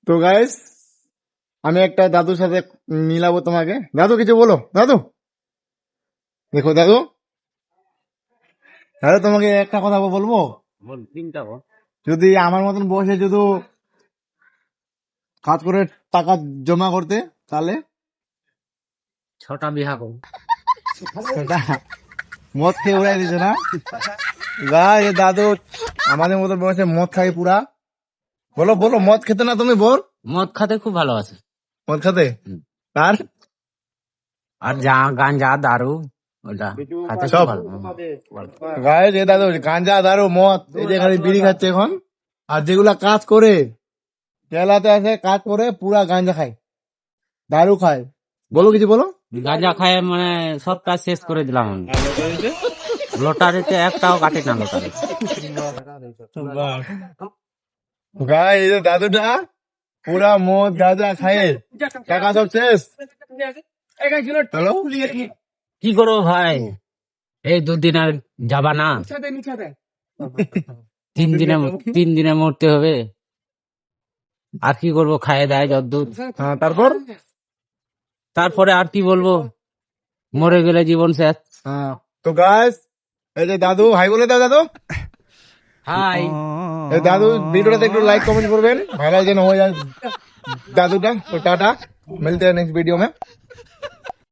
তো গাইস, আমি একটা দাদুর সাথে মিলাবো তোমাকে। দাদু কিছু বলো। দাদু দেখো, দাদু দাদু তোমাকে একটা কথা বলবো। যদি আমার মতন বসে যদি কাজ করে টাকা জমা করতে, তাহলে 6টা বিহা করো। সেটা মদ খেয়ে উড়াই দিচ্ছে না গাই। দাদু আমাদের মতো বয়সে মদ খাই পুরা। বলো বলো, মদ খেতে না তুমি? বল। মদ খাতে খুব ভালো আছে। মদ খাতে আর আর গাঞ্জা দারু ওটা খাতে সব খুব ভালো। গায়ে যে দাদু গাঞ্জা দারু মদ, এই যে খালি বিড়ি খাচ্ছে এখন। আর যেগুলা কাজ করে কেলাতে আছে, কাজ করে পুরা গাঞ্জা খায়, দারু খায়। বলো কিছু বলো। গাঞ্জা খায় মানে সব কাজ শেষ করে দিলাম আমি। লটারিতে একটাও কাটে না লটারি। গায়ে এই যে দাদুটা পুরা মদ গাঁজা খায়, টাকা সব শেষ। হ্যালো, কি করবো ভাই, এই 2 দিন আর যাবা না, 3 দিনে মরতে হবে। আর কি করবো, খায় দেয় যদ্দূর। হ্যাঁ, তারপর তারপরে আর কি বলবো, মরে গেলে জীবন শেষ। হ্যাঁ। তো গাইস, এই যে দাদু, হাই বলে দাও দাদু। হাই। এই দাদু ভিডিওটাতে একটু লাইক কমেंट করবেন, ভাইরাল যেন হয়ে যায় দাদুটা। তো টাটা, मिलते हैं नेक्स्ट वीडियो में।